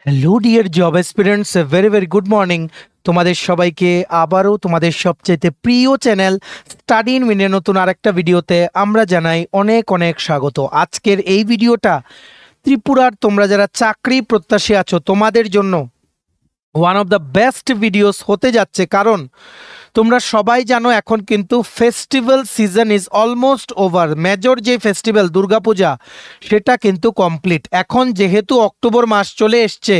Hello dear job aspirants, very very good morning. তোমাদের সবাইকে আবারও তোমাদের সবচেয়ে প্রিয় চ্যানেল স্টাডি ইন উইনের নতুন আরেকটা ভিডিওতে আমরা জানাই অনেক অনেক স্বাগত। আজকের এই ভিডিওটা ত্রিপুরার তোমরা যারা চাকরি প্রত্যাশী আছো তোমাদের জন্য one of the best videos হতে যাচ্ছে, কারণ তোমরা সবাই জানো এখন কিন্তু festival season is almost over. Major যে ফেস্টিভ্যাল দুর্গাপূজা সেটা কিন্তু কমপ্লিট। এখন যেহেতু অক্টোবর মাস চলে এসছে,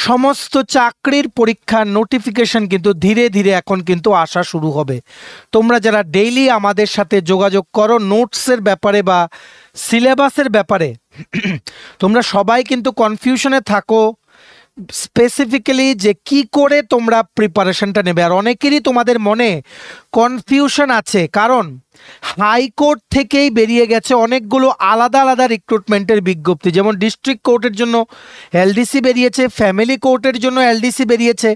সমস্ত চাকরির পরীক্ষার নোটিফিকেশন কিন্তু ধীরে ধীরে এখন কিন্তু আসা শুরু হবে। তোমরা যারা ডেইলি আমাদের সাথে যোগাযোগ করো নোটসের ব্যাপারে বা সিলেবাসের ব্যাপারে, তোমরা সবাই কিন্তু কনফিউশনে থাকো স্পেসিফিক্যালি যে কি করে তোমরা প্রিপারেশনটা নেবে। আর অনেকেরই তোমাদের মনে কনফিউশন আছে, কারণ হাইকোর্ট থেকেই বেরিয়ে গেছে অনেকগুলো আলাদা আলাদা রিক্রুটমেন্টের বিজ্ঞপ্তি। যেমন ডিস্ট্রিক্ট কোর্টের জন্য এলডিসি বেরিয়েছে, ফ্যামিলি কোর্টের জন্য এলডিসি বেরিয়েছে,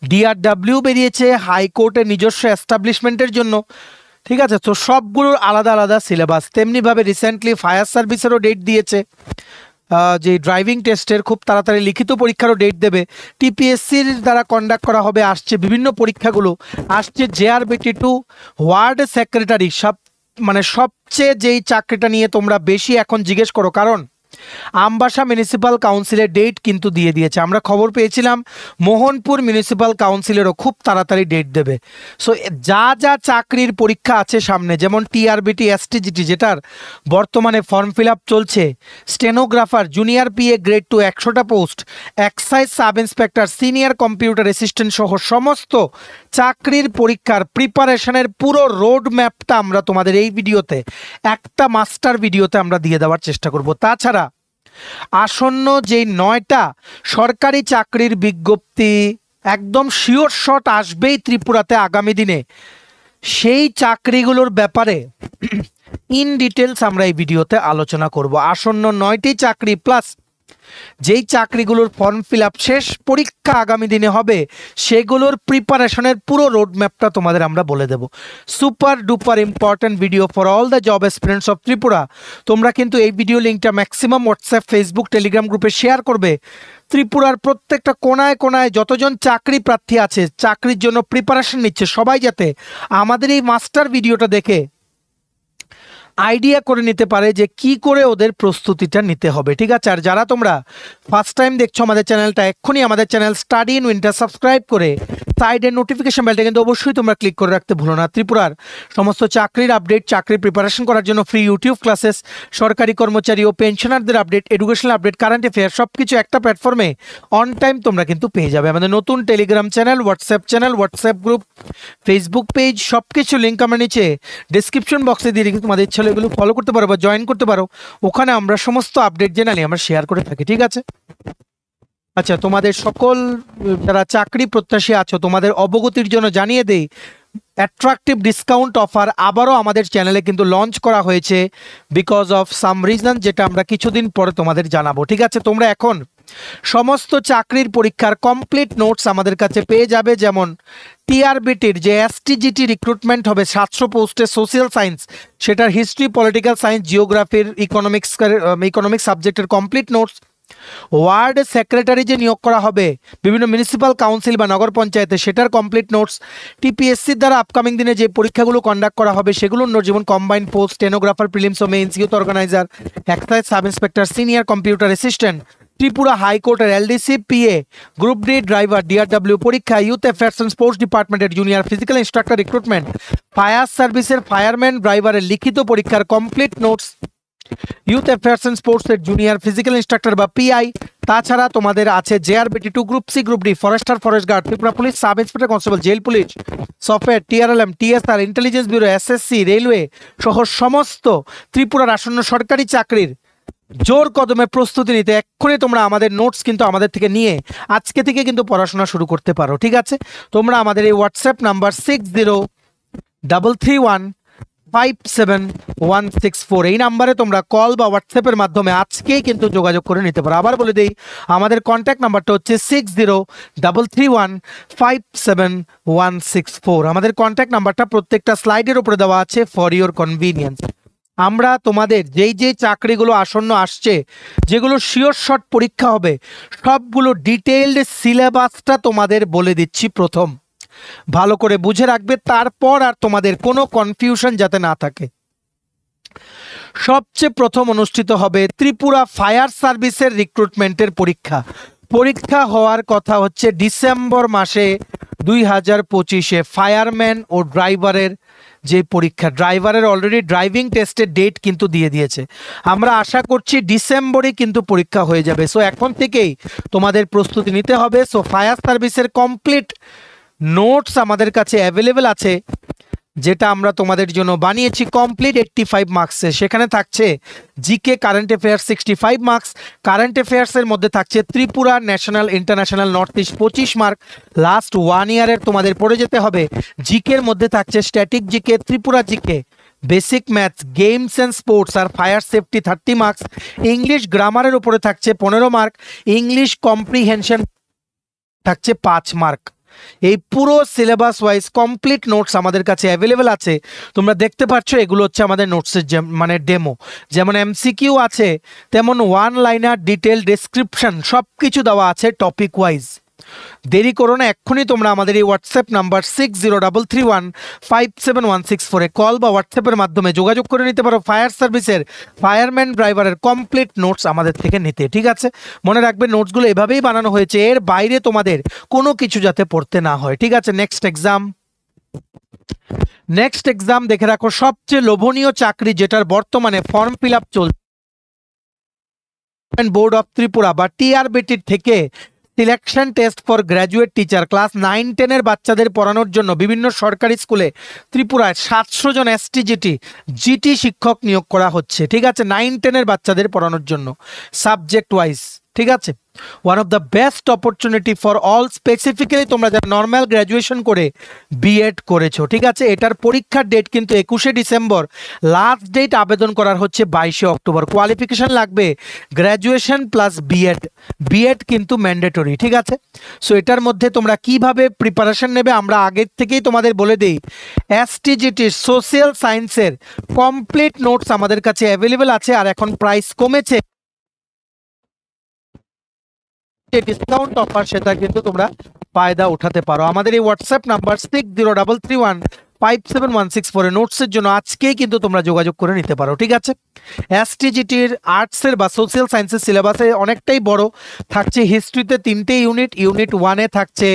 ডিআরডব্লিউ বেরিয়েছে, হাইকোর্টের নিজস্ব এস্টাবলিশমেন্টের জন্য। ঠিক আছে, তো সবগুলোর আলাদা আলাদা সিলেবাস। তেমনিভাবে রিসেন্টলি ফায়ার সার্ভিসেরও ডেট দিয়েছে, যে ড্রাইভিং টেস্টের খুব তাড়াতাড়ি লিখিত পরীক্ষারও ডেট দেবে। টিপিএসসির দ্বারা কন্ডাক্ট করা হবে, আসছে বিভিন্ন পরীক্ষাগুলো আসছে। JRBT2 ওয়ার্ড সেক্রেটারি সবচেয়ে যেই চাকরিটা নিয়ে তোমরা বেশি এখন জিজ্ঞেস করো, কারণ আমবাসা মিউনিসিপ্যাল কাউন্সিলের ডেট কিন্তু দিয়ে দিয়েছে। আমরা খবর পেয়েছিলাম মোহনপুর মিউনিসিপ্যাল কাউন্সিলেরও খুব তাড়াতাড়ি ডেট দেবে। সো যা যা চাকরির পরীক্ষা আছে সামনে, যেমন TRBT STGT যেটার বর্তমানে ফর্ম ফিল আপ চলছে, স্টেনোগ্রাফার, জুনিয়র PA গ্রেড 2 100টা post, excise sub inspector, senior computer assistant সহ সমস্ত চাকরির পরীক্ষার প্রিপারেশনের পুরো রোড ম্যাপটা আমরা তোমাদের এই ভিডিওতে একটা মাস্টার ভিডিওতে আমরা দিয়ে দেওয়ার চেষ্টা করব। তাছাড়া আসন্ন যেই 9টা সরকারি চাকরির বিজ্ঞপ্তি একদম শিওর শট আসবেই ত্রিপুরাতে আগামী দিনে, সেই চাকরিগুলোর ব্যাপারে ইন ডিটেলস আমরা এই ভিডিওতে আলোচনা করব। আসন্ন 9টি চাকরি প্লাস যেই চাকরিগুলোর ফর্ম ফিল আপ শেষ, পরীক্ষা আগামী দিনে হবে, সেগুলোর প্রিপারেশনের পুরো রোডম্যাপটা তোমাদের আমরা বলে দেব। Super duper important video for all the job aspirants of Tripura. তোমরা কিন্তু এই ভিডিও লিঙ্কটা ম্যাক্সিমাম হোয়াটসঅ্যাপ, ফেসবুক, টেলিগ্রাম গ্রুপে শেয়ার করবে। ত্রিপুরার প্রত্যেকটা কোনায় কোনায় যতজন চাকরি প্রার্থী আছে, চাকরির জন্য প্রিপারেশন নিচ্ছে, সবাই যাতে আমাদের এই মাস্টার ভিডিওটা দেখে আইডিয়া করে নিতে পারে যে কি করে ওদের প্রস্তুতিটা নিতে হবে। ঠিক আছে, আর যারা তোমরা ফার্স্ট টাইম দেখছো আমাদের চ্যানেলটা, এক্ষুনি আমাদের channel study in winter subscribe করে সাইডের নোটিফিকেশন বেলটা কিন্তু অবশ্যই তোমরা ক্লিক করে রাখতে ভুলো না। ত্রিপুরার সমস্ত চাকরির আপডেট, চাকরির প্রিপারেশন করার জন্য ফ্রি ইউটিউব ক্লাসেস, সরকারি কর্মচারী ও পেনশনারদের update, educational update, current affair সব কিছু একটা প্ল্যাটফর্মে অন টাইম তোমরা কিন্তু পেয়ে যাবে। আমাদের নতুন Telegram channel, WhatsApp group, Facebook page, সব কিছু লিঙ্ক আমরা নিচে ডিসক্রিপশন বক্সে দিয়ে রেখে তোমাদের ইচ্ছা হলে এগুলো ফলো করতে পারো বা জয়েন করতে পারো। ওখানে আমরা সমস্ত আপডেট জেনারেলি আমরা শেয়ার করে থাকি। ঠিক আছে, আচ্ছা, তোমাদের সকল যারা চাকরি প্রত্যাশী আছো তোমাদের অবগতির জন্য জানিয়ে দেই, অ্যাট্রাকটিভ ডিসকাউন্ট অফার আবারও আমাদের চ্যানেলে কিন্তু লঞ্চ করা হয়েছে বিকজ অফ সাম রিজন, যেটা আমরা কিছুদিন পরে তোমাদের জানাবো। ঠিক আছে, তোমরা এখন সমস্ত চাকরির পরীক্ষার কমপ্লিট নোটস আমাদের কাছে পেয়ে যাবে। যেমন TRBTর যে STGT রিক্রুটমেন্ট হবে 700 পোস্টে সোশ্যাল সায়েন্স, সেটার হিস্ট্রি, পলিটিক্যাল সায়েন্স, জিওগ্রাফির, ইকোনমিক্স সাবজেক্টের কমপ্লিট নোটস। ওয়ার্ড সেক্রেটারি যে নিয়োগ করা হবে বিভিন্ন মিউনিসিপ্যাল কাউন্সিল বা নগর পঞ্চায়েতে, সেটার কমপ্লিট নোটস। TPSCর দ্বারা আপকামিং দিনে যে পরীক্ষাগুলো কন্ডাক্ট করা হবে সেগুলোর নোট, যেমন কম্বাইন্ড পোস্ট, স্টেনোগ্রাফার, প্রিলিমস ও mains, youth organiser, excise sub inspector, senior computer assistant, Tripura হাইকোর্টের LDC PA, group D driver, DRW পরীক্ষা, ইউথ অ্যাফেয়ার্স অ্যান্ড স্পোর্টস ডিপার্টমেন্টের junior physical instructor recruitment, fire সার্ভিসের ফায়ারম্যান ড্রাইভারের লিখিত পরীক্ষার complete notes, youth affairs and স্পোর্টসের junior physical instructor বা PI। তাছাড়া তোমাদের আছে JRBT2, group C, group D, forester, forest guard, Tripura police, sub inspector, constable, jail police, software, TRLM, TSR, intelligence bureau, SSC, railway সহ সমস্ত ত্রিপুরার আসন্ন সরকারি চাকরির জোর কদমে প্রস্তুতি নিতে এক্ষুনি তোমরা আমাদের নোটস কিন্তু আমাদের থেকে নিয়ে আজকে থেকে কিন্তু পড়াশোনা শুরু করতে পারো। ঠিক আছে, তোমরা আমাদের এই হোয়াটসঅ্যাপ নাম্বার 6033157164 এই নাম্বারে তোমরা কল বা হোয়াটসঅ্যাপের মাধ্যমে আজকেই কিন্তু যোগাযোগ করে নিতে পারো। আবার বলে দিই, আমাদের কন্ট্যাক্ট নাম্বারটা হচ্ছে 6033157164। আমাদের কন্ট্যাক্ট নাম্বারটা প্রত্যেকটা স্লাইডের উপরে দেওয়া আছে ফর ইওর কনভিনিয়েন্স। আমরা তোমাদের যেই চাকরিগুলো আসন্ন আসছে, যেগুলো শিওর শর্ট পরীক্ষা হবে, সবগুলো ডিটেইলড সিলেবাসটা তোমাদের বলে দিচ্ছি। প্রথম ভালো করে বুঝে রাখবে, তারপর আর তোমাদের কোনো কনফিউশন যাতে না থাকে। সবচেয়ে প্রথম অনুষ্ঠিত হবে ত্রিপুরা ফায়ার সার্ভিসের রিক্রুটমেন্টের পরীক্ষা। পরীক্ষা হওয়ার কথা হচ্ছে ডিসেম্বর মাসে 2025-এ। ফায়ারম্যান ও ড্রাইভারের যে পরীক্ষা, ড্রাইভারের অলরেডি ড্রাইভিং টেস্টের ডেট কিন্তু দিয়ে দিয়েছে। আমরা আশা করছি ডিসেম্বরে কিন্তু পরীক্ষা হয়ে যাবে। সো এখন থেকেই তোমাদের প্রস্তুতি নিতে হবে। সো ফায়ার সার্ভিসের কমপ্লিট নোটস আমাদের কাছে অ্যাভেলেবেল আছে, যেটা আমরা তোমাদের জন্য বানিয়েছি কমপ্লিট 85 মার্কসে। সেখানে থাকছে GK current affairs 65 marks, current অ্যাফেয়ার্সের মধ্যে থাকছে Tripura, national, international, north east 25 mark, last 1 ইয়ারের তোমাদের পড়ে যেতে হবে। জিকের মধ্যে থাকছে static GK, Tripura GK, basic maths, games and sports আর ফায়ার সেফটি 30 মার্কস, ইংলিশ গ্রামারের উপরে থাকছে 15 মার্ক, ইংলিশ কম্প্রিহেনশন থাকছে 5 মার্ক। এই পুরো সিলেবাস ওয়াইজ কমপ্লিট নোটস আমাদের কাছে অ্যাভেলেবেল আছে। তোমরা দেখতে পাচ্ছ এগুলো হচ্ছে আমাদের নোটসের মানে ডেমো। যেমন এমসিকিউ আছে, তেমন ওয়ান লাইনার, ডিটেল ডেসক্রিপশন সব কিছু দেওয়া আছে টপিক ওয়াইজ। দেরি করো না, এক্ষুনি তোমরা আমাদের এই হোয়াটসঅ্যাপ নাম্বার 6033157164-এ কল বা হোয়াটসঅ্যাপের মাধ্যমে যোগাযোগ করে নিতে পারো ফায়ার সার্ভিসের ফায়ারম্যান ড্রাইভারের কমপ্লিট নোটস আমাদের থেকে নিতে। ঠিক আছে, মনে রাখবে নোটসগুলো এভাবেই বানানো হয়েছে, এর বাইরে তোমাদের কোনো কিছু যাতে পড়তে না হয়। ঠিক আছে, নেক্সট এক্সাম দেখে রাখো। সবচেয়ে লোভনীয় চাকরি যেটার বর্তমানে ফর্ম ফিল আপ চলছে, বোর্ড অফ ত্রিপুরা বা টিআরবিটির থেকে selection test for graduate teacher, class 9-10 বাচ্চাদের পড়ানোর জন্য বিভিন্ন সরকারি স্কুলে ত্রিপুরায় 700 জন জিটি শিক্ষক নিয়োগ করা হচ্ছে। ঠিক আছে, 9-10 বাচ্চাদের পড়ানোর জন্য সাবজেক্ট ওয়াইজ। ঠিক আছে, one of the best opportunity for all, specifically তোমরা যারা নর্মাল গ্র্যাজুয়েশন করে বিএড করেছো। ঠিক আছে, এটার পরীক্ষার ডেট কিন্তু 21শে ডিসেম্বর, লাস্ট ডেট আবেদন করার হচ্ছে 22শে অক্টোবর। কোয়ালিফিকেশন লাগবে গ্র্যাজুয়েশন প্লাস বিএড কিন্তু ম্যান্ডেটরি। ঠিক আছে, সো এটার মধ্যে তোমরা কিভাবে প্রিপারেশন নেবে আমরা আগের থেকেই তোমাদের বলে দিই। এসটিজিটির সোশ্যাল সায়েন্সের কমপ্লিট নোটস আমাদের কাছে অ্যাভেলেবেল আছে, আর এখন প্রাইস কমেছে, ডিসকাউন্ট অফার, সেটা কিন্তু তোমরা ফায়দা উঠাতে পারো। আমাদের এই হোয়াটসঅ্যাপ নাম্বার 6033157164-এ নোটসের জন্য আজকেই কিন্তু তোমরা যোগাযোগ করে নিতে পারো। ঠিক আছে, এসটিজিটির আর্টসের বা সোশ্যাল সায়েন্সের সিলেবাসে অনেকটাই বড় থাকছে। হিস্ট্রিতে 3টে ইউনিট, ইউনিট 1-এ থাকছে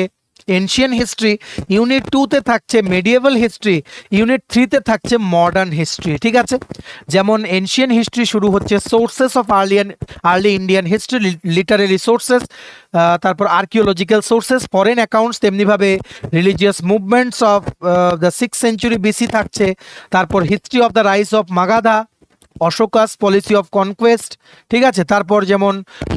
এনশিয়ান হিস্ট্রি, ইউনিট 2-তে থাকছে মেডিয়েভাল হিস্ট্রি, ইউনিট 3-তে থাকছে মডার্ন হিস্ট্রি। ঠিক আছে, যেমন এনশিয়ান হিস্ট্রি শুরু হচ্ছে sources of early Indian history, literary sources, তারপর আর্কিওলজিক্যাল সোর্সেস, ফরেন অ্যাকাউন্টস, তেমনিভাবে religious movements of the 6th century BC থাকছে, তারপর history of the rise of Magadha, Ashoka's policy of conquest. ঠিক আছে, তারপর যেমন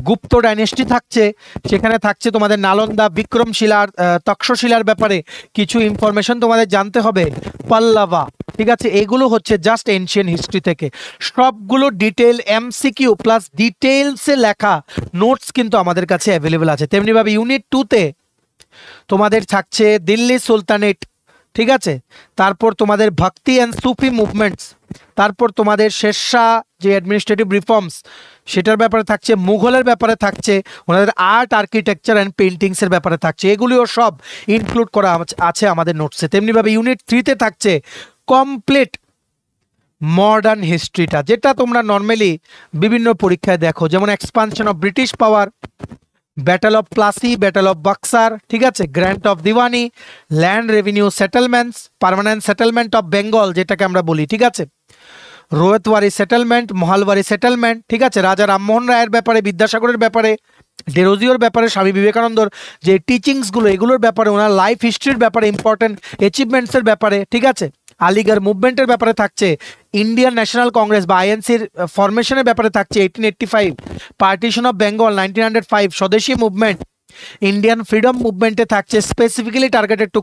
গুপ্ত ডাইনেস্টি থাকছে, সেখানে থাকছে তোমাদের নালন্দা, বিক্রমশিলার, তক্ষশিলার ব্যাপারে কিছু ইনফরমেশন তোমাদের জানতে হবে, পল্লবা। ঠিক আছে, এগুলো হচ্ছে জাস্ট এনশিয়ান হিস্ট্রি থেকে। সবগুলো ডিটেল এমসিকিউ প্লাস ডিটেলসে লেখা নোটস কিন্তু আমাদের কাছে অ্যাভেলেবেল আছে। তেমনিভাবে ইউনিট 2-তে তোমাদের থাকছে দিল্লি সুলতানেট। ঠিক আছে, তারপর তোমাদের ভক্তি অ্যান্ড সুফি মুভমেন্টস, তারপর তোমাদের শেরশাহ যে অ্যাডমিনিস্ট্রেটিভ রিফর্মস সেটার ব্যাপারে থাকছে, মুঘলের ব্যাপারে থাকছে, ওনাদের আর্ট, আর্কিটেকচার অ্যান্ড পেন্টিংসের ব্যাপারে থাকছে। এগুলিও সব ইনক্লুড করা আছে আমাদের নোটসে। তেমনিভাবে ইউনিট 3-তে থাকছে কমপ্লিট মডার্ন হিস্ট্রিটা, যেটা তোমরা নর্মালি বিভিন্ন পরীক্ষায় দেখো, যেমন expansion of British power, battle of Plassey, battle of Buxar. ঠিক আছে, grant of Diwani, land revenue settlements, permanent settlement of Bengal যেটাকে আমরা বলি। ঠিক আছে, রোয়েতওয়ারি সেটেলমেন্ট, মহালবাড়ি সেটেলমেন্ট। ঠিক আছে, রাজা রামমোহন রায়ের ব্যাপারে, বিদ্যাসাগরের ব্যাপারে, ডেরোজিওর ব্যাপারে, স্বামী বিবেকানন্দর যে টিচিংসগুলো এগুলোর ব্যাপারে, ওনার লাইফ হিস্ট্রির ব্যাপারে, ইম্পর্টেন্ট অ্যাচিভমেন্টসের ব্যাপারে। ঠিক আছে, আলিগড় মুভমেন্টের ব্যাপারে থাকছে, ইন্ডিয়ান ন্যাশনাল কংগ্রেস বা আইএনসির ফরমেশনের ব্যাপারে থাকছে, 1885, partition of Bengal 1905, Swadeshi movement, Indian freedom মুভমেন্টে থাকছে specifically targeted to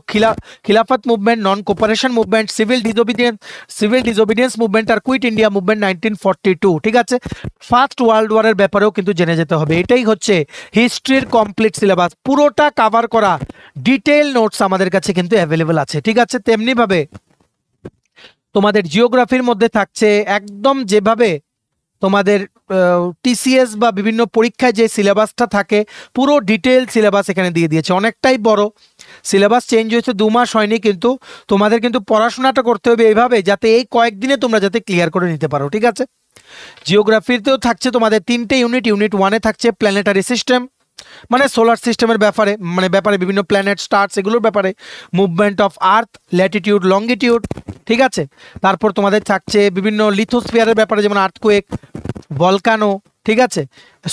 Khilafat movement, non cooperation movement, civil disobedience movement আর কুইট ইন্ডিয়া মুভমেন্ট 1942। ঠিক আছে, ফার্স্ট ওয়ার্ল্ড ওয়ারের ব্যাপারেও কিন্তু জেনে যেতে হবে। এটাই হচ্ছে হিস্ট্রির কমপ্লিট সিলেবাস, পুরোটা কাভার করা ডিটেইল নোটস আমাদের কাছে কিন্তু অ্যাভেলেবেল আছে। ঠিক আছে, তেমনিভাবে তোমাদের জিওগ্রাফির মধ্যে থাকছে একদম যেভাবে তোমাদের টিসিএস বা বিভিন্ন পরীক্ষায় যে সিলেবাসটা থাকে পুরো ডিটেল সিলেবাস এখানে দিয়ে দিয়েছে। অনেকটাই বড় সিলেবাস, চেঞ্জ হয়েছে, 2 মাস হয়নি, কিন্তু তোমাদের কিন্তু পড়াশোনাটা করতে হবে এইভাবে যাতে এই কয়েকদিনে তোমরা যাতে ক্লিয়ার করে নিতে পারো, ঠিক আছে। জিওগ্রাফিতেও থাকছে তোমাদের 3টে ইউনিট। ইউনিট 1-এ থাকছে প্ল্যানেটারি সিস্টেম, মানে সোলার সিস্টেমের ব্যাপারে বিভিন্ন প্ল্যানেট, স্টার্স, এগুলোর ব্যাপারে, movement of earth, Latitude, longitude, ঠিক আছে। তারপর তোমাদের থাকছে বিভিন্ন লিথোস্ফিয়ারের ব্যাপারে, যেমন আর্থকুয়েক, ভলকানো, ঠিক আছে,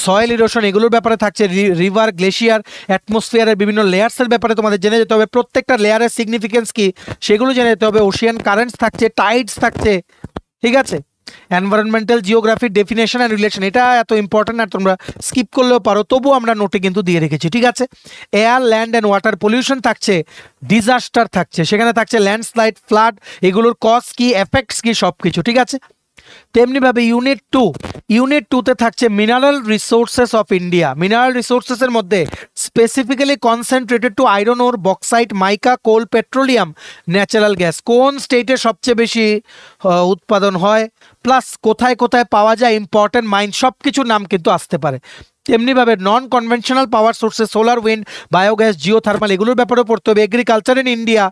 সয়েল ইরোশন, এগুলোর ব্যাপারে থাকছে, রিভার, গ্লেশিয়ার, অ্যাটমসফিয়ারের বিভিন্ন লেয়ার্সের ব্যাপারে তোমাদের জেনে যেতে হবে, প্রত্যেকটা লেয়ারের সিগনিফিকেন্স কি সেগুলো জেনে যেতে হবে। ওশিয়ান কারেন্টস থাকছে, টাইডস থাকছে, ঠিক আছে। Environmental geography, definition and relation, এটা এত ইম্পর্টেন্ট না, তোমরা স্কিপ করলেও পারো, তবুও আমরা নোটে কিন্তু দিয়ে রেখেছি, ঠিক আছে। Air, land and water pollution থাকছে, ডিজাস্টার থাকছে, সেখানে থাকছে ল্যান্ডস্লাইড, ফ্লাড, এগুলোর কজ কি, এফেক্টস কি, সব কিছু, ঠিক আছে। তেমনিভাবে ইউনিট 2-তে থাকছে mineral resources of India. Mineral রিসোর্সেসের মধ্যে specifically concentrated to iron ore, bauxite, mica, coal, petroleum, natural gas, কোন স্টেটে সবচেয়ে বেশি উৎপাদন হয়, প্লাস কোথায় কোথায় পাওয়া যায়, ইম্পর্টেন্ট মাইন, সব কিছুর নাম কিন্তু আসতে পারে। তেমনিভাবে non conventional power sources, solar, wind, biogas, geothermal, এগুলোর ব্যাপারেও পড়তে হবে। এগ্রিকালচার ইন ইন্ডিয়া,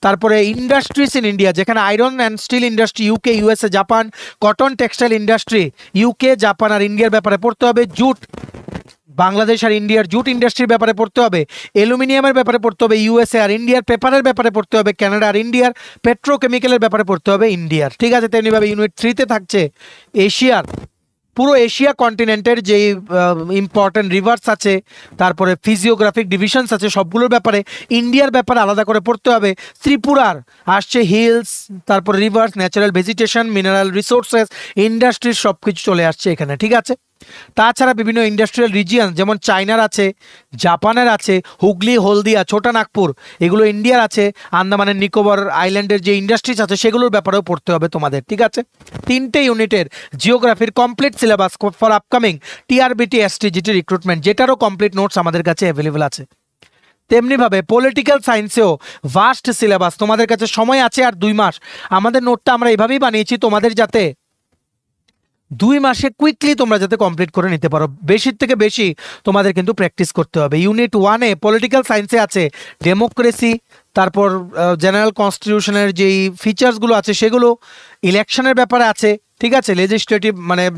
তারপরে ইন্ডাস্ট্রিজ ইন ইন্ডিয়া, যেখানে iron and steel industry UK, USA, Japan, cotton textile industry UK, Japan আর ইন্ডিয়ার ব্যাপারে পড়তে হবে। জুট, বাংলাদেশ আর ইন্ডিয়ার জুট ইন্ডাস্ট্রির ব্যাপারে পড়তে হবে। অ্যালুমিনিয়ামের ব্যাপারে পড়তে হবে ইউএসএ আর ইন্ডিয়ার, পেপারের ব্যাপারে পড়তে হবে কানাডা আর ইন্ডিয়ার, পেট্রোকেমিক্যালের ব্যাপারে পড়তে হবে ইন্ডিয়ার, ঠিক আছে। তেমনিভাবে ইউনিট 3-তে থাকছে এশিয়ার, পুরো এশিয়া কন্টিনেন্টের যে ইম্পর্টেন্ট রিভার্স আছে, তারপরে ফিজিওগ্রাফিক ডিভিশনস আছে, সবগুলোর ব্যাপারে, ইন্ডিয়ার ব্যাপারে আলাদা করে পড়তে হবে। ত্রিপুরার আসছে হিলস, তারপরে rivers, natural vegetation, mineral resources, industries, সব কিছু চলে আসছে এখানে, ঠিক আছে। তাছাড়া বিভিন্ন ইন্ডাস্ট্রিয়াল রিজিয়ন, যেমন চায়নার আছে, জাপানের আছে, হুগলি, হলদিয়া, ছোটা নাগপুর, এগুলো ইন্ডিয়ার আছে। আন্দামানের নিকোবর আইল্যান্ডের যে ইন্ডাস্ট্রিজ আছে সেগুলোর ব্যাপারেও পড়তে হবে তোমাদের, ঠিক আছে। 3টে ইউনিটের জিওগ্রাফির complete syllabus for upcoming TRBT STGT recruitment, যেটারও কমপ্লিট নোটস আমাদের কাছে অ্যাভেলেবেল আছে। তেমনিভাবে পলিটিক্যাল সায়েন্সেও ভাস্ট সিলেবাস, তোমাদের কাছে সময় আছে আর 2 মাস। আমাদের নোটটা আমরা এভাবেই বানিয়েছি তোমাদের যাতে 2 মাসে কুইকলি তোমরা যাতে কমপ্লিট করে নিতে পারো। বেশির থেকে বেশি তোমাদের কিন্তু প্র্যাকটিস করতে হবে। ইউনিট 1-এ পলিটিক্যাল সায়েন্সে আছে ডেমোক্রেসি, তারপর জেনারেল কনস্টিটিউশনের যেই ফিচার্সগুলো আছে সেগুলো, ইলেকশনের ব্যাপারে আছে, ঠিক আছে,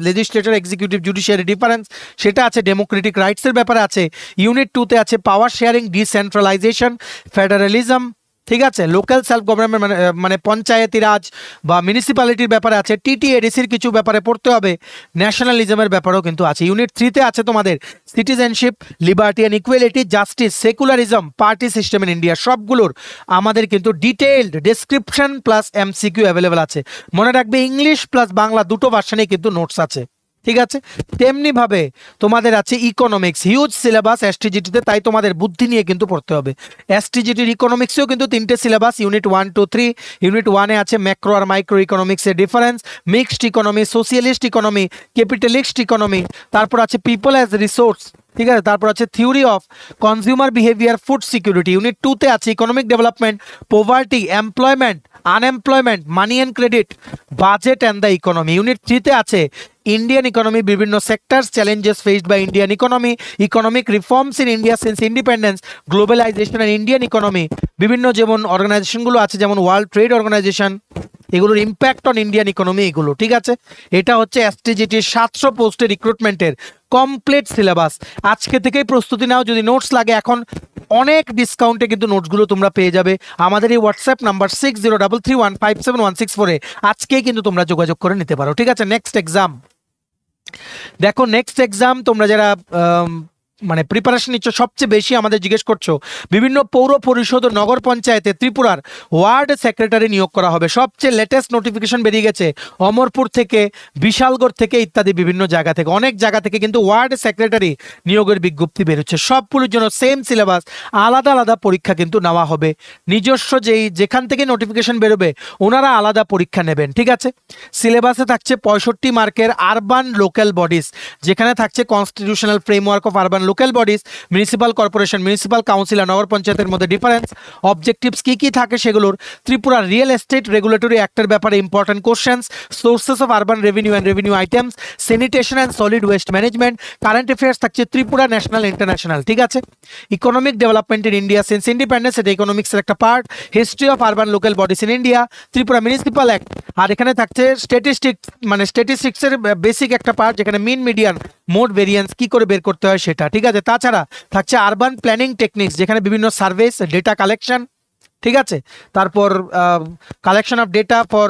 লেজিসলেটর, এক্সিকিউটিভ, জুডিশিয়ারি ডিফারেন্স, সেটা আছে, ডেমোক্রেটিক রাইটসের ব্যাপারে আছে। ইউনিট 2-তে আছে পাওয়ার শেয়ারিং, ডিসেন্ট্রালাইজেশন, ফেডারালিজম, ঠিক আছে, লোকাল সেলফ গভর্নমেন্ট মানে পঞ্চায়েতি রাজ বা মিউনিসিপ্যালিটির ব্যাপারে আছে। টিটিএডিসির কিছু ব্যাপারে পড়তে হবে, ন্যাশনালিজমের ব্যাপারেও কিন্তু আছে। ইউনিট 3-তে আছে তোমাদের citizenship, liberty and equality, justice, secularism, party system in India, সবগুলোর আমাদের কিন্তু detailed description plus MCQ available আছে। মনে রাখবে ইংলিশ প্লাস বাংলা দুটো ভার্সনেই কিন্তু নোটস আছে, ঠিক আছে। তেমনিভাবে তোমাদের আছে ইকোনমিক্স, হিউজ সিলেবাস এসটিজিটিতে, তাই তোমাদের বুদ্ধি নিয়ে কিন্তু পড়তে হবে। এসটিজিটির ইকোনমিক্সেও কিন্তু 3টে সিলেবাস, ইউনিট 1, 2, 3। ইউনিট 1-এ আছে ম্যাক্রো আর মাইক্রো ইকোনমিক্সের difference, mixed economy, socialist economy, capitalist economy, তারপর আছে পিপল অ্যাজ রিসোর্স, ঠিক আছে, তারপর আছে theory of consumer behaviour, food security. Unit 2-তে আছে economic development, poverty, employment, unemployment, money and credit, budget and the economy. Unit 3-তে আছে ইন্ডিয়ান ইকোনমি, বিভিন্ন sectors, challenges faced by Indian economy, economic reforms in India since independence, globalisation and Indian economy, বিভিন্ন যেমন অর্গানাইজেশনগুলো আছে, যেমন world trade organisation, এগুলোর impact on Indian economy, এগুলো, ঠিক আছে। এটা হচ্ছে এসটিজিটির 700 পোস্টের রিক্রুটমেন্টের কমপ্লিট সিলেবাস। আজকে থেকেই প্রস্তুতি নাও, যদি নোটস লাগে এখন অনেক ডিসকাউন্টে কিন্তু নোটসগুলো তোমরা পেয়ে যাবে আমাদের এই হোয়াটসঅ্যাপ নাম্বার 6033157164-এ আজকেই কিন্তু তোমরা যোগাযোগ করে নিতে পারো, ঠিক আছে। নেক্সট এক্সাম দেখো, নেক্সট এক্সাম তোমরা যারা মানে প্রিপারেশন নিচ্ছ, সবচেয়ে বেশি আমাদের জিজ্ঞেস করছো বিভিন্ন পৌর পরিষদ ও নগর পঞ্চায়েতে ত্রিপুরার ওয়ার্ড সেক্রেটারি নিয়োগ করা হবে। সবচেয়ে লেটেস্ট নোটিফিকেশন বেরিয়ে গেছে অমরপুর থেকে, বিশালগড় থেকে ইত্যাদি বিভিন্ন জায়গা থেকে, অনেক জায়গা থেকে কিন্তু ওয়ার্ড সেক্রেটারি নিয়োগের বিজ্ঞপ্তি বেরোচ্ছে। সবগুলোর জন্য সেম সিলেবাস, আলাদা আলাদা পরীক্ষা কিন্তু নেওয়া হবে। নিজস্ব যেখান থেকে নোটিফিকেশন বেরোবে ওনারা আলাদা পরীক্ষা নেবেন, ঠিক আছে। সিলেবাসে থাকছে 65 মার্কের আরবান লোকাল বডিজ, যেখানে থাকছে constitutional framework of urban local bodies, municipal corporation, municipal council আর নগর পঞ্চায়েতের মধ্যে ডিফারেন্স, অবজেক্টিভস কী থাকে সেগুলোর, ত্রিপুরা রিয়েল এস্টেট রেগুলেটরি অ্যাক্টের ব্যাপারে important questions, sources of urban revenue and revenue items, sanitation and solid waste management, current affairs থাকছে ত্রিপুরা ন্যাশনাল ইন্টারন্যাশনাল, ঠিক আছে, economic development in India since independence, এটা ইকোনমিক্সের একটা part, history of urban local bodies in India, Tripura municipal act, আর এখানে থাকছে স্ট্যাটিস্টিক্সের basic একটা part যেখানে মিন মিডিয়ান মোড ভেরিয়েন্স কি করে বের করতে হয় সেটা, ঠিক আছে। তাছাড়া থাকছে আরবান প্ল্যানিং টেকনিক্স যেখানে বিভিন্ন সার্ভেস, ডেটা কালেকশন, ঠিক আছে, তারপর collection of data for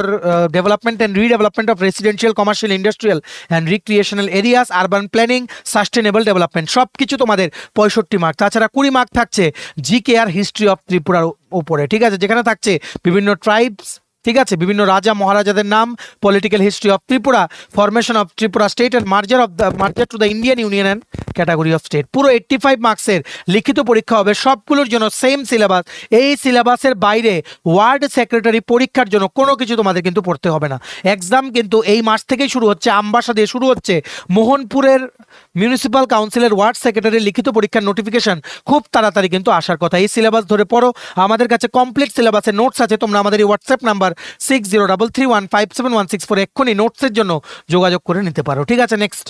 development and redevelopment of residential, commercial, industrial and recreational areas, urban planning, sustainable development, সব কিছু তোমাদের 65 মার্ক। তাছাড়া 20 মার্ক থাকছে জিকে আর হিস্ট্রি অফ ত্রিপুরার উপরে, ঠিক আছে, যেখানে থাকছে বিভিন্ন ট্রাইবস, ঠিক আছে, বিভিন্ন রাজা মহারাজাদের নাম, political history of Tripura, formation of Tripura state and merger to the Indian union and category of state. পুরো 85 মার্কসের লিখিত পরীক্ষা হবে, সবগুলোর জন্য সেম সিলেবাস। এই সিলেবাসের বাইরে ওয়ার্ড সেক্রেটারি পরীক্ষার জন্য কোনো কিছু তোমাদের কিন্তু পড়তে হবে না। এক্সাম কিন্তু এই মাস থেকেই শুরু হচ্ছে, আমবাসা দিয়ে শুরু হচ্ছে। মোহনপুরের মিউনিসিপাল কাউন্সিলের ওয়ার্ড সেক্রেটারি লিখিত পরীক্ষার নোটিফিকেশন খুব তাড়াতাড়ি কিন্তু আসার কথা। এই সিলেবাস ধরে পড়ো, আমাদের কাছে কমপ্লিট সিলেবাসের নোটস আছে, তোমরা আমাদের এই হোয়াটসঅ্যাপ নাম্বার 6033157164 এক্ষুনি নোটসের জন্য যোগাযোগ করে নিতে পারো, ঠিক আছে। নেক্সট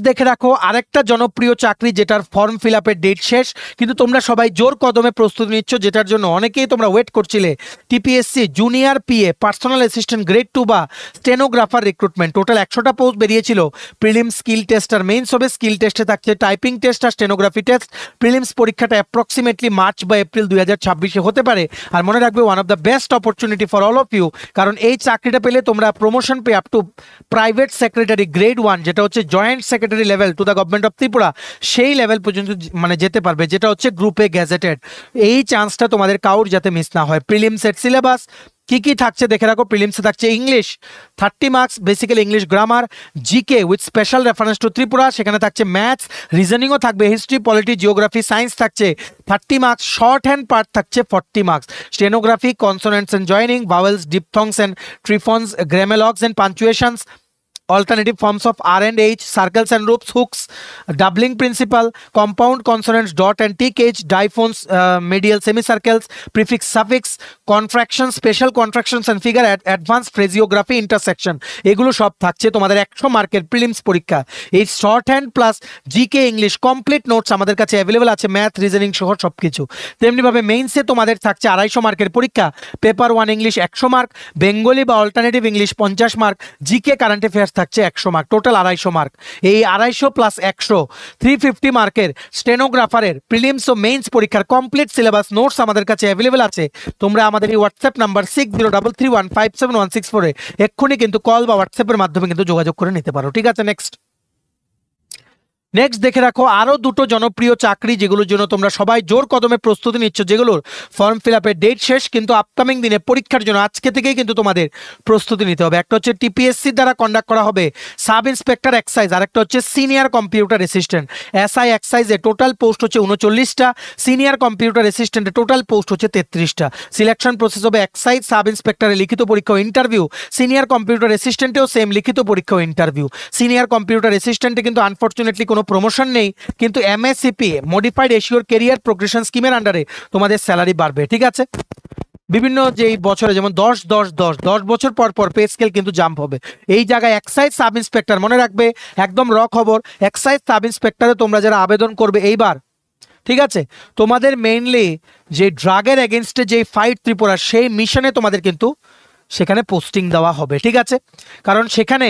দেখে রাখো আরেকটা জনপ্রিয় চাকরি যেটার ফর্ম ফিল আপের ডেট শেষ, কিন্তু তোমরা সবাই জোর কদমে প্রস্তুতি নিচ্ছ, যেটার জন্য অনেকেই তোমরা ওয়েট করছিলে। TPSC junior PA, personal assistant grade 2 বা স্টেনোগ্রাফার রিক্রুটমেন্ট। টোটাল 100টা পোস্ট বেরিয়েছিল। প্রিলিমস, স্কিল টেস্ট আর মেইনস হবে। স্কিল টেস্টে থাকছে টাইপিং টেস্ট আর স্টেনোগ্রাফি টেস্ট। প্রিলিমস পরীক্ষাটা অ্যাপ্রক্সিমেটলি মার্চ বা এপ্রিল 2026-এ হতে পারে। আর মনে রাখবে, one of the best opportunity for all of you, কারণ এই চাকরিটা পেলে তোমরা প্রমোশন পে up to private secretary grade 1, যেটা হচ্ছে joint secretary level to the government of Tripura, সেই লেভেল পর্যন্ত মানে যেতে পারবে, যেটা হচ্ছে গ্রুপে গ্যাজেটেড। এই চান্সটা তোমাদের কাউর যাতে মিস না হয়। প্রিলিমসের সিলেবাস কি থাকছে দেখে রাখো। প্রিলিমসে থাকছে English 30 marks, basically English grammar, GK with special reference to Tripura, সেখানে থাকছে ম্যাথস, রিজনিংও থাকবে, হিস্ট্রি, পলিটি, জিওগ্রাফি, সায়েন্স থাকছে 30 মার্কস, শর্ট হ্যান্ড পার্ট থাকছে 40 মার্কস, stenography, consonants and joining, vowels, diphthongs and triphones, grammalogues and punctuations, alternative forms of R and H, circles and loops, hooks, doubling principle, compound consonants, dot and tick H, diphones, medial semicircles, prefix, suffix, contractions, special contractions and figure, advanced phraseography, intersection, এগুলো সব থাকছে তোমাদের 100 মার্কের prelims পরীক্ষা। এই short hand plus GK English complete notes আমাদের কাছে available আছে, ম্যাথ, রিজনিং সহ সব কিছু। তেমনিভাবে মেইনসে তোমাদের থাকছে 250 মার্কের পরীক্ষা। পেপার 1 ইংলিশ 100 মার্ক, বেঙ্গলি বা alternative English 50 mark, GK current affairs থাকছে 100 মার্ক, টোটাল 250 মার্ক। এই 250 প্লাস 100 350 মার্কের স্টেনোগ্রাফারের প্রিলিমস ও মেইনস পরীক্ষার কমপ্লিট সিলেবাস নোটস আমাদের কাছে অ্যাভেলেবল আছে। তোমরা আমাদের এই হোয়াটসঅ্যাপ নাম্বার 6033157164 এক্ষুনি কিন্তু কল বা হোয়াটসঅ্যাপের মাধ্যমে কিন্তু যোগাযোগ করে নিতে পারো, ঠিক আছে। নেক্সট দেখে রাখো আরও দুটো জনপ্রিয় চাকরি যেগুলোর জন্য তোমরা সবাই জোর কদমে প্রস্তুতি নিচ্ছ, যেগুলোর ফর্ম ফিল আপের ডেট শেষ, কিন্তু আপকামিং দিনে পরীক্ষার জন্য আজকে থেকেই কিন্তু তোমাদের প্রস্তুতি নিতে হবে। একটা হচ্ছে টিপিএসসির দ্বারা কন্ডাক্ট করা হবে সাব ইন্সপেক্টর এক্সাইজ, আর একটা হচ্ছে সিনিয়র কম্পিউটার অ্যাসিস্ট্যান্ট। এসআই এক্সাইজে টোটাল পোস্ট হচ্ছে 39টা, সিনিয়র কম্পিউটার অ্যাসিস্ট্যান্টে টোটাল পোস্ট হচ্ছে 33টা। সিলেকশন প্রসেস হবে এক্সাইজ সাব ইন্সপেক্টরের লিখিত পরীক্ষা ও ইন্টারভিউ, সিনিয়র কম্পিউটার অ্যাসিস্ট্যান্টেও সেম লিখিত পরীক্ষা ও ইন্টারভিউ। সিনিয়র কম্পিউটার অ্যাসিস্ট্যান্টে কিন্তু আনফর্চুনেটলি কোনো প্রমোশন নেই, কিন্তু MSCP modified assured career progression স্কিমের আন্ডারে তোমাদের স্যালারি বাড়বে, ঠিক আছে। বিভিন্ন যেই বছরে যেমন 10 বছর পর পর পে স্কেল কিন্তু জাম্প হবে। এই জায়গায় এক্সাইজ সাব ইন্সপেক্টর মনে রাখবে, একদম খবর, এক্সাইজ সাব ইন্সপেক্টরে তোমরা যারা আবেদন করবে এইবার, ঠিক আছে, তোমাদের মেইনলি যে ড্রাগের এগেনস্টে যে ফাইট ত্রিপুরা, সেই মিশনে তোমাদের কিন্তু সেখানে পোস্টিং দেওয়া হবে, ঠিক আছে। কারণ সেখানে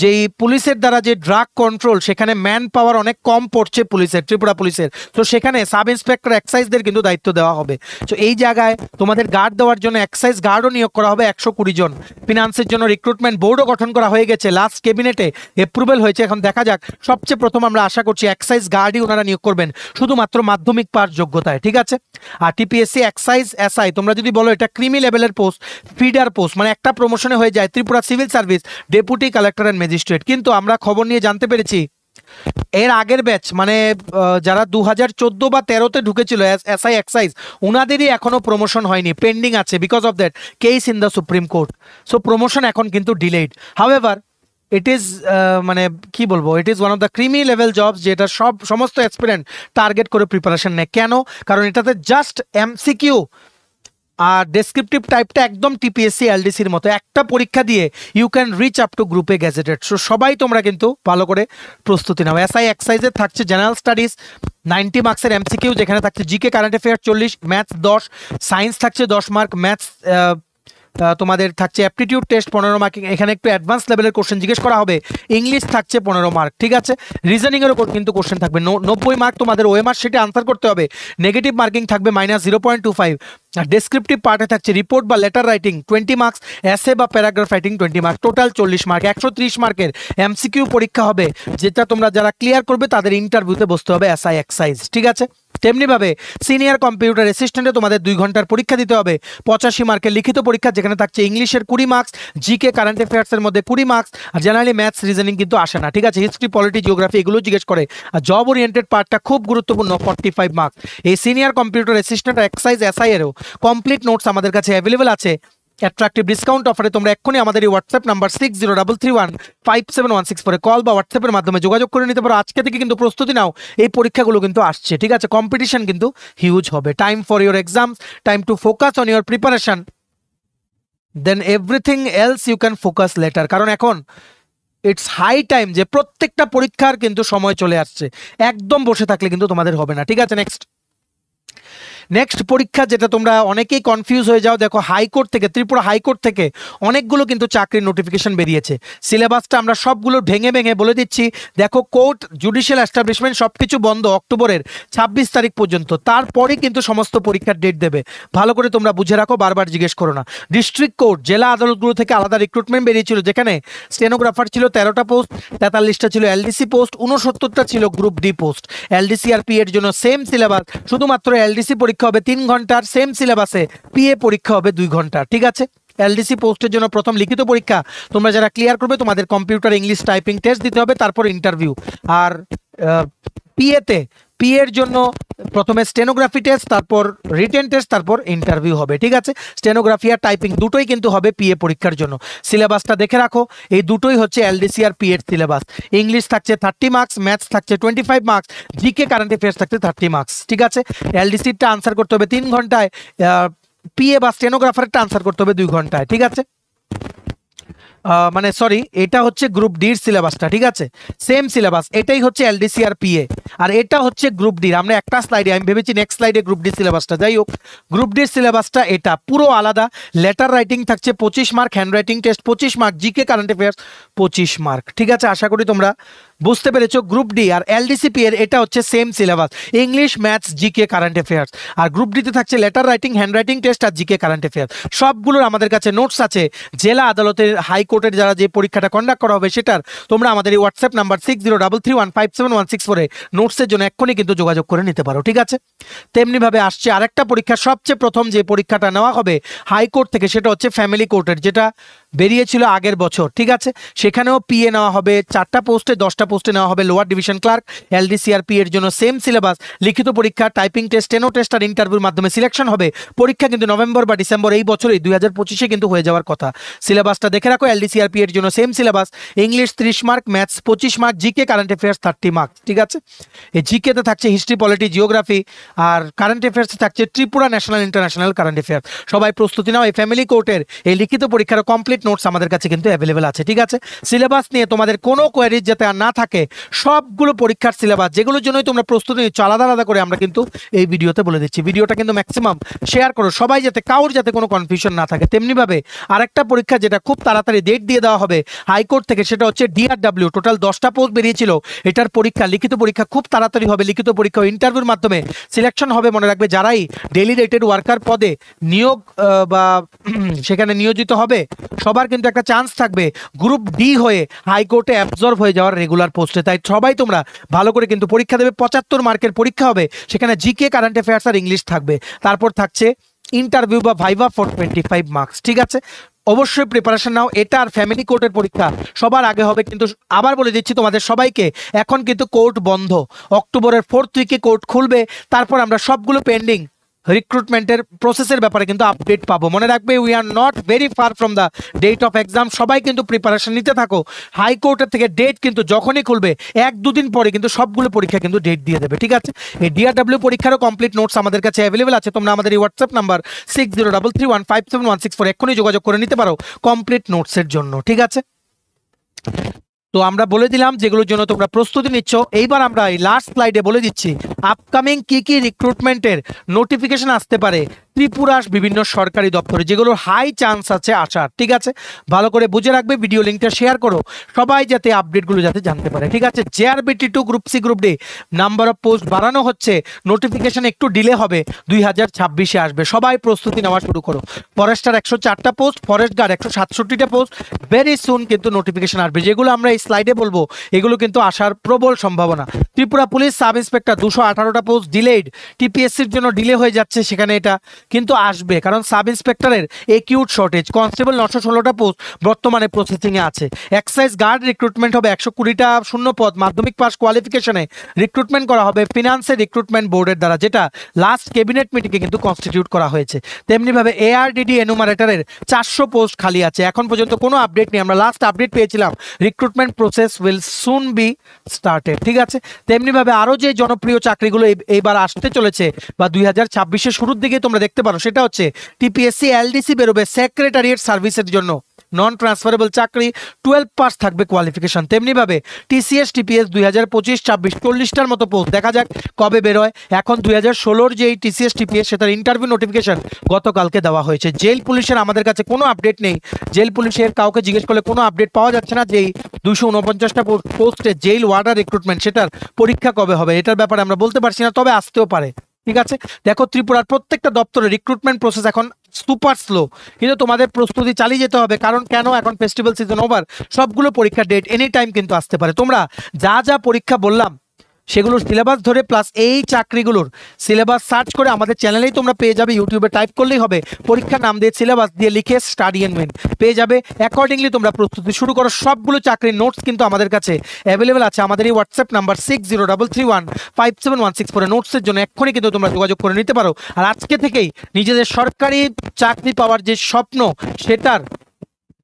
যেই পুলিশের দ্বারা যে ড্রাগ কন্ট্রোল, সেখানে ম্যান পাওয়ার অনেক কম পড়ছে পুলিশের, ত্রিপুরা পুলিশের, তো সেখানে সাব ইন্সপেক্টর এক্সাইজদের কিন্তু দায়িত্ব দেওয়া হবে। তো এই জায়গায় তোমাদের গার্ড দেওয়ার জন্য এক্সাইজ গার্ডও নিয়োগ করা হবে 120 জন। ফিনান্সের জন্য রিক্রুটমেন্ট বোর্ডও গঠন করা হয়ে গেছে, লাস্ট ক্যাবিনেটে অ্যাপ্রুভেল হয়েছে। এখন দেখা যাক, সবচেয়ে প্রথম আমরা আশা করছি এক্সাইজ গার্ডই ওনারা নিয়োগ করবেন, শুধুমাত্র মাধ্যমিক পাস যোগ্যতায়, ঠিক আছে। আর টিপিএসসি এক্সাইজ এসআই, তোমরা যদি বলো এটা ক্রিমি লেভেলের পোস্ট, ফিডার পোস্ট, মানে একটা প্রমোশনে হয়ে যায় Tripura civil service deputy collector and magistrate. কিন্তু আমরা খবর নিয়ে জানতে পেরেছি এর আগের ব্যাচ মানে যারা 2014 বা 13-তে ঢুকেছিল এসআই এক্সাইজ, ওনাদেরই এখনো প্রমোশন হয়নি, পেন্ডিং আছে, because of that case in the supreme court. So promotion এখন কিন্তু ডিলেড। হাউএভার ইট ইজ মানে কি বলবো, it is one of the creamy level jobs, যেটা সমস্ত অ্যাসপিরেন্ট টার্গেট করে প্রিপারেশন নেয়। কেন? কারণ এটাতে জাস্ট এমসিকিউ আর ডেসক্রিপটিভ টাইপটা একদম টিপিএসসি এলডিসির মতো। একটা পরীক্ষা দিয়ে you can reach up to গ্রুপে গ্যাজেটেড। সো সবাই তোমরা কিন্তু ভালো করে প্রস্তুতি নাও। এসআই এক্সাইজে থাকছে জেনারেল স্টাডিজ 90 মার্কসের এমসিকিউ, যেখানে থাকছে GK current affair 40, maths 10, science থাকছে 10 মার্ক, ম্যাথস তোমাদের থাকছে অ্যাপটিটিউড টেস্ট 15 মার্ক, এখানে একটু অ্যাডভান্স লেভেলের কোশ্চেন জিজ্ঞেস করা হবে। ইংলিশ থাকছে 15 মার্ক, ঠিক আছে। রিজনিংয়েরও কিন্তু কোশ্চেন থাকবে 90 মার্ক, তোমাদের ওএমআর সেটা আনসার করতে হবে। নেগেটিভ মার্কিং থাকবে -0.25। আর ডেসক্রিপটিভ পার্টে থাকছে রিপোর্ট বা লেটার রাইটিং 20 মার্কস, এসে বা paragraph writing 20 mark, total 40 mark. 130 মার্কের এমসিকিউ পরীক্ষা হবে, যেটা তোমরা যারা ক্লিয়ার করবে তাদের ইন্টারভিউতে বসতে হবে এসআই এক্সাইজ, ঠিক আছে। তেমনিভাবে সিনিয়র কম্পিউটার অ্যাসিস্ট্যান্টে তোমাদের 2 ঘন্টার পরীক্ষা দিতে হবে। 85 মার্কের লিখিত পরীক্ষা, যেখানে থাকছে ইংলিশের 20 মার্কস, জিকে কারেন্ট অ্যাফেয়ার্সের মধ্যে 20 marks, are generally maths reasoning কিন্তু আসে না, ঠিক আছে। হিস্ট্রি, পলিটি, জিওগ্রাফি এগুলো জিজ্ঞেস করে। আর জব ওরিয়েন্টেড পার্টটা খুব গুরুত্বপূর্ণ, 45 মার্কস। এই senior computer assistant excise SI এরও কমপ্লিট নোটস আমাদের কাছে অ্যাভেলেবেল আছে অ্যাট্রাকটিভ ডিসকাউন্ট অফারে। তোমরা এক্ষুনি আমাদের এই হোয়াটসঅ্যাপ নাম্বার 6033157164 কল বা হোয়াটসঅ্যাপের মাধ্যমে যোগাযোগ করে নিতে পারো। আজকে থেকে কিন্তু প্রস্তুতি নাও, এই পরীক্ষাগুলো কিন্তু আসছে, ঠিক আছে। কম্পিটিশন কিন্তু হিউজ হবে। Time for your exams, time to focus on your preparation, then everything else you can focus later. কারণ এখন ইটস হাই টাইম যে প্রত্যেকটা পরীক্ষার কিন্তু সময় চলে আসছে। একদম বসে থাকলে কিন্তু তোমাদের হবে না, ঠিক আছে। নেক্সট পরীক্ষা, যেটা তোমরা অনেকেই কনফিউজ হয়ে যাও, দেখো হাইকোর্ট থেকে, ত্রিপুরা হাইকোর্ট থেকে অনেকগুলো কিন্তু চাকরির নোটিফিকেশন বেরিয়েছে। সিলেবাসটা আমরা সবগুলো ভেঙে ভেঙে বলে দিচ্ছি। দেখো কোর্ট, জুডিশিয়াল এস্টাবলিশমেন্ট সব কিছু বন্ধ অক্টোবরের 26 তারিখ পর্যন্ত। তারপরে কিন্তু সমস্ত পরীক্ষার ডেট দেবে। ভালো করে তোমরা বুঝে রাখো, বারবার জিজ্ঞেস করো না। ডিস্ট্রিক্ট কোর্ট, জেলা আদালতগুলো থেকে আলাদা রিক্রুটমেন্ট বেরিয়েছিল, যেখানে স্টেনোগ্রাফার ছিল 13টা পোস্ট, 43টা ছিল এলডিসি পোস্ট, 69টা ছিল গ্রুপ ডি পোস্ট। এলডিসি আর পি এর জন্য সেম সিলেবাস, শুধুমাত্র এলডিসি পরীক্ষা হবে 3 ঘন্টার, সেম সিলেবাসে পিএ পরীক্ষা হবে 2 ঘন্টার, ঠিক আছে। এলডিসি পোস্টের জন্য প্রথম লিখিত পরীক্ষা তোমরা যারা ক্লিয়ার করবে, তোমাদের কম্পিউটার ইংলিশ টাইপিং টেস্ট দিতে হবে, তারপর ইন্টারভিউ। আর পি এর জন্য প্রথমে স্টেনোগ্রাফি টেস্ট, তারপর রিটেন টেস্ট, তারপর ইন্টারভিউ হবে, ঠিক আছে। স্টেনোগ্রাফি আর টাইপিং দুটোই কিন্তু হবে পিএ পরীক্ষার জন্য। সিলেবাসটা দেখে রাখো, এই দুটোই হচ্ছে এলডিসি আর পি এর সিলেবাস। ইংলিশ থাকছে 30 মার্কস, ম্যাথস থাকছে 25 মার্কস, জিকে কারেন্ট অ্যাফেয়ার্স থাকছে 30 মার্কস, ঠিক আছে। এলডিসিটা আনসার করতে হবে 3 ঘন্টায়, পিএ বা স্টেনোগ্রাফারটা আনসার করতে হবে 2 ঘন্টায়, ঠিক আছে। মানে সরি, এটা হচ্ছে গ্রুপ ডির সিলেবাসটা, ঠিক আছে। সেম সিলেবাস, এটাই হচ্ছে এলডিসি আর পিএ, আর এটা হচ্ছে গ্রুপ ডির। আমরা একটা স্লাইডে, আমি ভেবেছি নেক্সট স্লাইডে গ্রুপ ডি সিলেবাসটা, যাই হোক গ্রুপ ডির সিলেবাসটা এটা পুরো আলাদা। লেটার রাইটিং থাকছে 25 mark, hand writing test 25 mark, GK current affairs 25 mark, ঠিক আছে। আশা করি তোমরা বুঝতে পেরেছো। গ্রুপ ডি আর এলডিসিপি এর এটা হচ্ছে same syllabus, English, maths, GK current affairs. আর গ্রুপ ডিতে থাকছে letter writing, hand writing test আর জিকে কারেন্ট অ্যাফেয়ার্স। সবগুলোর আমাদের কাছে নোটস আছে। জেলা আদালতের, হাইকোর্টের যারা যে পরীক্ষাটা কন্ডাক্ট করা হবে, সেটার তোমরা আমাদের এই হোয়াটসঅ্যাপ নাম্বার 6033157164 নোটসের জন্য এক্ষুনি কিন্তু যোগাযোগ করে নিতে পারো, ঠিক আছে। তেমনিভাবে আসছে আরেকটা পরীক্ষা, সবচেয়ে প্রথম যে পরীক্ষাটা নেওয়া হবে হাইকোর্ট থেকে, সেটা হচ্ছে ফ্যামিলি কোর্টের, যেটা বেরিয়েছিল আগের বছর, ঠিক আছে। সেখানেও পিএ নেওয়া হবে 4টা পোস্টে, 10টা পোস্টে নেওয়া হবে লোয়ার ডিভিশন ক্লার্ক। এলডিসি আর পি এর জন্য সেম সিলেবাস, লিখিত পরীক্ষা, টাইপিং টেস্ট, স্টেনো টেস্ট আর ইন্টারভিউর মাধ্যমে সিলেকশন হবে। পরীক্ষা কিন্তু নভেম্বর বা ডিসেম্বর এই বছরই 2025-এ কিন্তু হয়ে যাওয়ার কথা। সিলেবাসটা দেখে রাখো, এলডিসি আর পি এর জন্য same syllabus, English 30 mark, maths 25 mark, GK current affairs 30 mark, ঠিক আছে। এই জিকেতে থাকছে হিস্ট্রি, পলিটি, জিওগ্রাফি, আর কারেন্ট অ্যাফেয়ার্সে থাকছে Tripura national, international current affairs. সবাই প্রস্তুতি নাও। এই ফ্যামিলি কোর্টের এই লিখিত পরীক্ষার কমপ্লিট নোটস আমাদের কাছে কিন্তু অ্যাভেলেবেল আছে, ঠিক আছে। সিলেবাস নিয়ে তোমাদের কোনো কোয়ারিজ যাতে আর না থাকে, সবগুলো পরীক্ষার সিলেবাস যেগুলোর জন্যই তোমরা প্রস্তুতি নিচ্ছ আলাদা আলাদা করে আমরা কিন্তু এই ভিডিওতে বলে দিচ্ছি। ভিডিওটা কিন্তু ম্যাক্সিমাম শেয়ার করো, সবাই যাতে কারোর যাতে কোনো কনফিউশন না থাকে। তেমনিভাবে আরেকটা পরীক্ষা যেটা খুব তাড়াতাড়ি ডেট দিয়ে দেওয়া হবে হাইকোর্ট থেকে, সেটা হচ্ছে ডিআরডব্লিউ। টোটাল 10টা পোস্ট বেরিয়েছিল, এটার পরীক্ষা, লিখিত পরীক্ষা খুব তাড়াতাড়ি হবে। লিখিত পরীক্ষা ও ইন্টারভিউর মাধ্যমে সিলেকশন হবে। মনে রাখবে, যারাই ডেলি রেটেড ওয়ার্কার পদে নিয়োগ বা সেখানে নিয়োজিত হবে, সবার কিন্তু একটা চান্স থাকবে গ্রুপ ডি হয়ে হাইকোর্টে অ্যাবজর্ব হয়ে যাওয়ার রেগুলার পোস্টে। তাই সবাই তোমরা ভালো করে কিন্তু পরীক্ষা দেবে। 75 মার্কের পরীক্ষা হবে, সেখানে জিকে, কারেন্ট অ্যাফেয়ার্স আর ইংলিশ থাকবে। তারপর থাকছে ইন্টারভিউ বা ভাইভা ফর 25 মার্কস, ঠিক আছে। অবশ্যই প্রিপারেশন নাও। এটা আর ফ্যামিলি কোর্টের পরীক্ষা সবার আগে হবে, কিন্তু আবার বলে দিচ্ছি তোমাদের সবাইকে, এখন কিন্তু কোর্ট বন্ধ। অক্টোবরের 4th উইকে কোর্ট খুলবে, তারপর আমরা সবগুলো পেন্ডিং রিক্রুটমেন্টের প্রসেসের ব্যাপারে কিন্তু আপডেট পাবো। মনে রাখবে, we are not very far from the date of exam. সবাই কিন্তু প্রিপারেশন নিতে থাকো। হাইকোর্টের থেকে ডেট কিন্তু যখনই খুলবে 1-2 দিন পরে কিন্তু সবগুলো পরীক্ষা কিন্তু ডেট দিয়ে দেবে, ঠিক আছে। এই ডিআরডব্লিউ পরীক্ষারও কমপ্লিট নোটস আমাদের কাছে অ্যাভেলেবেল আছে। তোমরা আমাদের এই হোয়াটসঅ্যাপ নাম্বার 6033157164 এক্ষুনি যোগাযোগ করে নিতে পারো কমপ্লিট নোটসের জন্য, ঠিক আছে। তো আমরা বলে দিলাম যেগুলোর জন্য তোমরা প্রস্তুতি নিচ্ছ। এইবার আমরা এই লাস্ট স্লাইডে বলে দিচ্ছি আপকামিং কি কি রিক্রুটমেন্টের নোটিফিকেশন আসতে পারে ত্রিপুরার বিভিন্ন সরকারি দপ্তরে, যেগুলোর হাই চান্স আছে আসার, ঠিক আছে। ভালো করে বুঝে রাখবে, ভিডিও লিঙ্কটা শেয়ার করো, সবাই যাতে আপডেটগুলো যাতে জানতে পারে, ঠিক আছে। JRBT2 group C group D number of post বাড়ানো হচ্ছে, নোটিফিকেশন একটু ডিলে হবে, 2026-এ আসবে। সবাই প্রস্তুতি নেওয়া শুরু করো। ফরেস্টার 104টা পোস্ট, ফরেস্ট গার্ড 167টা পোস্ট, ভেরি সুন কিন্তু নোটিফিকেশন আসবে। যেগুলো আমরা এই স্লাইডে বলবো এগুলো কিন্তু আসার প্রবল সম্ভাবনা। ত্রিপুরা পুলিশ সাব ইন্সপেক্টর 218টা পোস্ট ডিলেড, টিপিএসসির জন্য ডিলে হয়ে যাচ্ছে, সেখানে এটা কিন্তু আসবে, কারণ সাব ইন্সপেক্টরের একিউট শর্টেজ। কনস্টেবল 916টা পোস্ট বর্তমানে প্রসেসিংয়ে আছে। এক্সাইজ গার্ড রিক্রুটমেন্ট হবে 120টা শূন্য পদ, মাধ্যমিক পাস কোয়ালিফিকেশনে রিক্রুটমেন্ট করা হবে ফিনান্সের রিক্রুটমেন্ট বোর্ডের দ্বারা, যেটা লাস্ট ক্যাবিনেট মিটিংয়ে কিন্তু কনস্টিটিউট করা হয়েছে। তেমনিভাবে এআরডিডি এনুমারেটরের 400 পোস্ট খালি আছে, এখন পর্যন্ত কোনো আপডেট নেই। আমরা লাস্ট আপডেট পেয়েছিলাম recruitment process will soon B started, ঠিক আছে। তেমনিভাবে আরও যে জনপ্রিয় চাকরিগুলো এইবার আসতে চলেছে বা 2026-এর শুরুর দিকে তোমরা দেখতে পারো, সেটা হচ্ছে টিপিএসসি এলডিসি বেরোবে সেক্রেটারিয়েট সার্ভিসের জন্য, নন ট্রান্সফারেবল চাকরি, 12 পাস থাকবে কোয়ালিফিকেশন। তেমনিভাবে টিসিএস টিপিএস 2025-26 40টার মতো পোস্ট, দেখা যাক কবে বেরোয়। এখন 2016-র যে টিসিএস টিপিএস সেটার ইন্টারভিউ নোটিফিকেশন গতকালকে দেওয়া হয়েছে। জেল পুলিশের আমাদের কাছে কোনো আপডেট নেই, জেল পুলিশের কাউকে জিজ্ঞেস করলে কোনো আপডেট পাওয়া যাচ্ছে না যে এই 249টা পোস্টে জেল ওয়ার্ডার রিক্রুটমেন্ট সেটার পরীক্ষা কবে হবে, এটার ব্যাপারে আমরা বলতে পারছি না, তবে আসতেও পারে, ঠিক আছে। দেখো, ত্রিপুরার প্রত্যেকটা দপ্তরে রিক্রুটমেন্ট প্রসেস এখন সুপার স্লো, কিন্তু তোমাদের প্রস্তুতি চালিয়ে যেতে হবে। কারণ কেন, এখন ফেস্টিভ্যাল সিজন ওভার, সবগুলো পরীক্ষার ডেট এনি টাইম কিন্তু আসতে পারে। তোমরা যা যা পরীক্ষা বললাম সেগুলোর সিলেবাস ধরে প্লাস এই চাকরিগুলোর সিলেবাস সার্চ করে আমাদের চ্যানেলেই তোমরা পেয়ে যাবে, ইউটিউবে টাইপ করলেই হবে, পরীক্ষার নাম দিয়ে সিলেবাস দিয়ে লিখে স্টাডি এন্ড উইন পেয়ে যাবে। অ্যাকর্ডিংলি তোমরা প্রস্তুতি শুরু করো। সবগুলো চাকরির নোটস কিন্তু আমাদের কাছে অ্যাভেলেবেল আছে। আমাদের এই হোয়াটসঅ্যাপ নাম্বার 6033157164 নোটসের জন্য এক্ষুনি কিন্তু তোমরা যোগাযোগ করে নিতে পারো। আর আজকে থেকেই নিজেদের সরকারি চাকরি পাওয়ার যে স্বপ্ন সেটার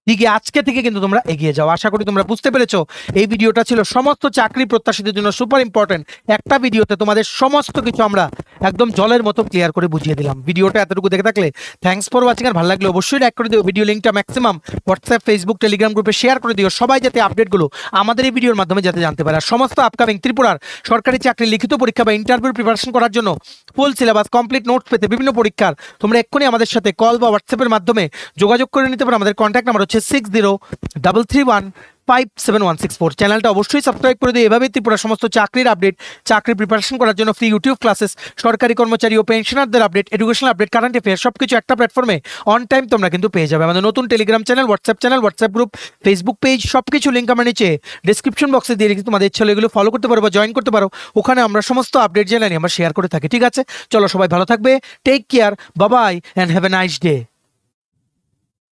দিকে আজকে থেকে কিন্তু তোমরা এগিয়ে যাও। আশা করি তোমরা বুঝতে পেরেছো। এই ভিডিওটা ছিল সমস্ত চাকরি প্রত্যাশীদের জন্য সুপার ইম্পর্টেন্ট একটা ভিডিওতে তোমাদের সমস্ত কিছু আমরা একদম জলের মতো ক্লিয়ার করে বুঝিয়ে দিলাম। ভিডিওটা এতটুকু দেখে থাকলে থ্যাঙ্কস ফর ওয়াচিং। আর ভালো লাগলে অবশ্যই লাইক করে দিও, ভিডিও লিঙ্কটা ম্যাক্সিমাম হোয়াটসঅ্যাপ, ফেসবুক, টেলিগ্রাম গ্রুপে শেয়ার করে দিও, সবাই যাতে আপডেটগুলো আমাদের এই ভিডিওর মাধ্যমে যাতে জানতে পারে। আর সমস্ত আপকামিং ত্রিপুরার সরকারি চাকরি লিখিত পরীক্ষা বা ইন্টারভিউ প্রিপারেশন করার জন্য ফুল সিলেবাস কমপ্লিট নোটস পেতে বিভিন্ন পরীক্ষার তোমরা এক্ষুনি আমাদের সাথে কল বা হোয়াটসঅ্যাপের মাধ্যমে যোগাযোগ করে নিতে পারো। আমাদের কন্ট্যাক্ট নাম্বার হচ্ছে 6033157164। চ্যানেলটা অবশ্যই সাবস্ক্রাইব করে দিও। এভাবেই ত্রিপুরা সমস্ত চাকরির আপডেট, চাকরি প্রিপারেশন করার জন্য ফ্রি ইউটিউব ক্লাসেস, সরকারি কর্মচারী ও পেনশনারদের update, educational update, current affair সবকিছু একটা প্ল্যাটফর্মে অন টাইম তোমরা কিন্তু পেয়ে যাবে। আমাদের নতুন Telegram channel, WhatsApp group, Facebook page সবকিছু লিঙ্ক আমার নিচে ডিসক্রিপশন বক্সে দিয়ে রেখেছি। তোমাদের ইচ্ছা হলে এগুলো ফলো করতে পারো বা জয়েন করতে পারো। ওখানে আমরা সমস্ত আপডেট জেনে আমরা শেয়ার করে থাকি, ঠিক আছে। চলো, সবাই ভালো থাকবে, take care, bye bye and have a nice day.